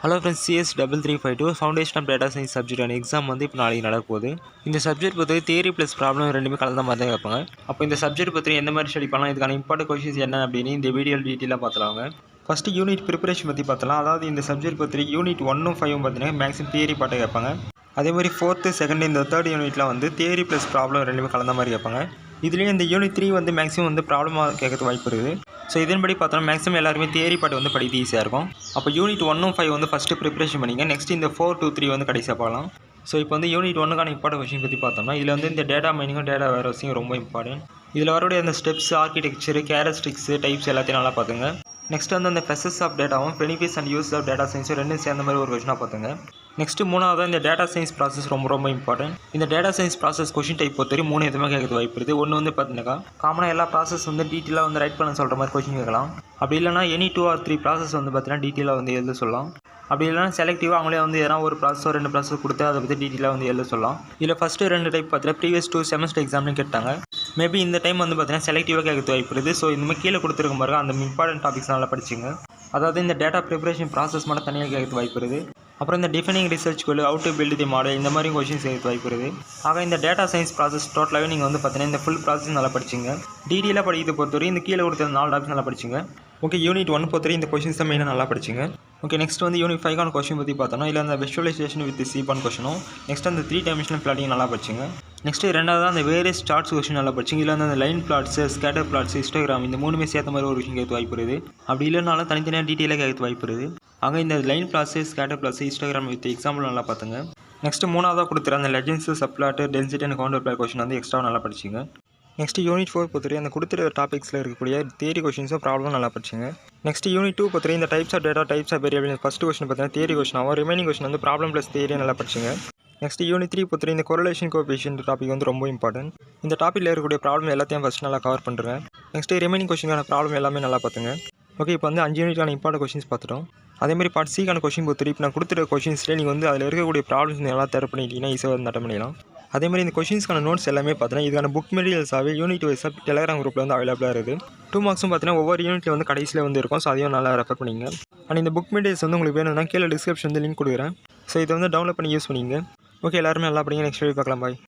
Hello friends, CS 3352 foundation of data science சப்ஜெக்டான exam வந்து இப்போ நாளைக்கு நடக்குது. இந்த சப்ஜெக்ட் பற்றி தியரி ப்ளஸ் ப்ராப்ளம் ரெண்டுமே கலந்த மாதிரி தான் கேட்பாங்க. அப்போ இந்த சப்ஜெக்ட் பற்றி எந்த மாதிரி ஸ்டடி பண்ணலாம், இதுக்கான இம்பார்ட்டன்ட் கொஷின்ஸ் என்ன அப்படின்னு இந்த வீடியோ டீட்டெயிலாக பார்த்துலாங்க. ஃபஸ்ட்டு யூனிட் ப்ரிப்பரேஷன் பற்றி பார்த்தலாம். அதாவது இந்த சப்ஜெக்ட் பற்றி யூனிட் 1ம் 5ம் பார்த்தீங்கன்னா மேக்ஸிமம் தியரி பாட்டை கேட்பாங்க. அதே மாதிரி 4th 2nd இந்த 3rd யூனிட்டில் வந்து தியரி ப்ளஸ் ப்ராப்ளம் ரெண்டுமே கலந்த மாதிரி கேட்பாங்க. இதுலேயும் இந்த யூனிட் 3 வந்து மேக்ஸிமம் வந்து ப்ராப்ளமாக கேட்கறதுக்கு வாய்ப்பு இருக்குது. ஸோ இதன்படி பார்த்தோம்னா மேக்ஸிமம் எல்லாருமே தியரி பாட்டு வந்து படிக்க ஈஸியாக இருக்கும். அப்போ யூனிட் 1ம் 5 வந்து ஃபஸ்ட்டு ப்ரிப்பரேஷன் பண்ணிங்க. நெக்ஸ்ட் இந்த 4, 2, 3 வந்து கடைசியாக பார்க்கலாம். ஸோ இப்போ வந்து யூனிட் 1க்கான இம்பார்ட்டன்ட் கொஷின் பற்றி பார்த்தோம்னா இதில் வந்து இந்த டேட்டா மைனிங்கும் டேட்டா வேர்ஹவுசிங்கும் ரொம்ப இம்பார்ட்டன்ட். இதில் வரக்கூடிய அந்த ஸ்டெப்ஸ், ஆர்கிடெக்சர், கேரக்டரிஸ்டிக்ஸ், டைப்ஸ் எல்லாத்தையும் நல்லா பார்த்துங்க. நெக்ஸ்ட் வந்து அந்த ஃபெசஸ் ஆஃப் டேட்டாவும் benefits and use of data சயின்ஸும் ரெண்டும் சேர்ந்த மாதிரி ஒரு கொஷினாக பார்த்துங்க. நெக்ஸ்ட் மூணாவது இந்த டேட்டா சயின்ஸ் ப்ராசஸ் ரொம்ப இம்பார்ட்டன்ட். இந்த data science process question type பொறுத்தவரை 3 விதமாக கேட்கறது வாய்ப்பு இருக்குது. ஒன்று வந்து பார்த்தீங்கன்னா காமனாக எல்லா ப்ராசஸ் வந்து டீட்டெயிலாக வந்து ரைட் பண்ண சொல்கிற மாதிரி கொஷின் கேட்கலாம். அப்படி இல்லைனா எனி 2 or 3 ப்ராசஸ் வந்து பார்த்தீங்கன்னா டீட்டெயிலாக வந்து எழுத சொல்லலாம். அப்படி இல்லைனா செலக்டிவாக அவங்களே வந்து எதனா ஒரு ப்ராசஸோ 2 ப்ராசஸ் கொடுத்து அதை பற்றி டீட்டெயிலாக வந்து எழுத சொல்லலாம். இதில் ஃபஸ்ட்டு 2 டைப் பார்த்தீங்கன்னா ப்ரீவியஸ் 2 செமஸ்டர் எக்ஸாம்னு கேட்டாங்க. மேபி இந்த டைம் வந்து பார்த்தீங்கன்னா செலக்டிவாக கேட்கறது வாய்ப்பு இருக்குது. ஸோ இந்த மாதிரி கீழே கொடுத்துருக்க மாதிரி அந்த இம்பார்ட்டன்ட் டாபிக்ஸ் நல்லா படிச்சுங்க. அதாவது இந்த டேட்டா ப்ரிப்பரேஷன் ப்ராசஸ் மட்டும் தனியாக கேட்கறது வாய்ப்பு இருக்குது. அப்புறம் இந்த defining research goal, how to build the model, இந்த மாதிரி கொஷின்ஸ் கேட்கறது வாய்ப்பு இருக்குது. ஆக இந்த டேட்டா சயின்ஸ் ப்ராசஸ் டோட்டலாகவே நீங்கள் வந்து பார்த்தீங்கன்னா இந்த ஃபுல் ப்ராசஸ் நல்லா படிச்சுங்க. டீட்டெயிலாக படிக்கிறத பொறுத்தவரை இந்த கீழே கொடுத்த 4 டாபிக்ஸ் நல்லா படிச்சுங்க. ஓகே, யூனிட் 1 பொறுத்தவரை இந்த கொஷின்ஸ் தான் மெயினாக நல்லா படிச்சுங்க. ஓகே, நெக்ஸ்ட் வந்து யூனிட் 5க்கான கொஷின் பற்றி பார்த்தோம்னா இல்லை அந்த விஷுவலைசேஷன் வித் சீபான் கொஷனும், நெக்ஸ்ட் அந்த 3 டைமென்ஷனல் பிளாட்டிங் நல்லா படிச்சுங்க. நெக்ஸ்ட் ரெண்டாவது அந்த வேரியஸ் சார்ட்ஸ் கொஷின் நல்லா படிச்சிங்க. இல்லை அந்த line plots, scatter plots, histogram இந்த 3மே சேர்த்த மாதிரி ஒரு விஷயம் கேட்க வாய்ப்பு இருக்குது. அப்படி இல்லைனாலும் தனித்தனியாக டீட்டெயிலாக கேட்க வாய்ப்பு இருக்குது. ஆக இந்த line plots, scatter plots, histogram with example நல்லா பார்த்துங்க. நெக்ஸ்ட் மூணாவதாக கொடுத்துரு அந்த legends, subplot, density and contour plot question வந்து எக்ஸ்ட்ரா நல்லா படிச்சிங்க. நெக்ஸ்ட் யூனிட் 4 பொறுத்தவரை அந்த கொடுத்துருக்க டாபிக்ஸில் இருக்கக்கூடிய தியரி கொஷின்ஸும் ப்ராப்ளம் நல்லா படிச்சிங்க. நெக்ஸ்ட் யூனிட் 2 பொறுத்தவரை இந்த types of data, types of variable first question பார்த்தீங்கன்னா தியரி கொஷினாகவும், ரிமைனிங் கொஷின் வந்து ப்ராப்ளம் ப்ளஸ் தியரி நல்லா படிச்சிங்க. நெக்ஸ்ட் யூனிட் 3 பொறுத்தவரை இந்த கொரிலேஷன் கோஎஃபிஷியன்ட் டாபிக் வந்து ரொம்ப இம்பார்ட்டன்ட். இந்த டாப்பிக்கில் இருக்கக்கூடிய ப்ராப்ளம் எல்லாத்தையும் ஃபஸ்ட் நல்லா கவர் பண்ணுறேன். நெக்ஸ்ட் ரிமைனிங் கொஷினுக்கான ப்ராப்ளம் எல்லாமே நல்லா பார்த்துங்க. ஓகே, இப்போ வந்து 5 யூனிட்டான இம்பார்ட்டன்ட் கொஷின்ஸ் பார்த்துட்டோம். அதேமாதிரி பார்ட் சிக்கான கொஷின் பொறுத்தவரை இப்போ நான் கொடுத்துருக்க கொஷின்ஸ்லேயே நீங்கள் வந்து அதில் இருக்கக்கூடிய ப்ராப்ளம்ஸ் நல்லா தேர்வு பண்ணிட்டீங்கன்னா ஈஸியாக வந்து அட்டன் பண்ணிடலாம். அதேமாதிரி இந்த கொஷின்ஸ்க்கான நோட்ஸ் எல்லாமே பார்த்தீங்கன்னா இதுக்கான புக் மெட்டீரியல்ஸாகவே யூனிட் வைஸாக டெலிகிராம் குரூப்பில் வந்து அவைலபிளாக இருக்குது. 2 மார்க்ஸும் பார்த்தீங்கன்னா ஒவ்வொரு யூனிட்டில் வந்து கடைசியில் வந்து இருக்கும். ஸோ அதையும் நல்லா ரெஃபர் பண்ணிங்க. அண்ட் இந்த புக் மெட்டீரியல்ஸ் வந்து உங்களுக்கு வேணும்னா கீழே டிஸ்கிரிப்ஷன் வந்து லிங்க் கொடுக்குறேன். ஸோ இதை வந்து டவுன்லோட் பண்ணி யூஸ் பண்ணிங்க. ஓகே, எல்லாருமே நல்லா படிங்க. நெக்ஸ்ட் வீடியோ பார்க்கலாம். பாய்.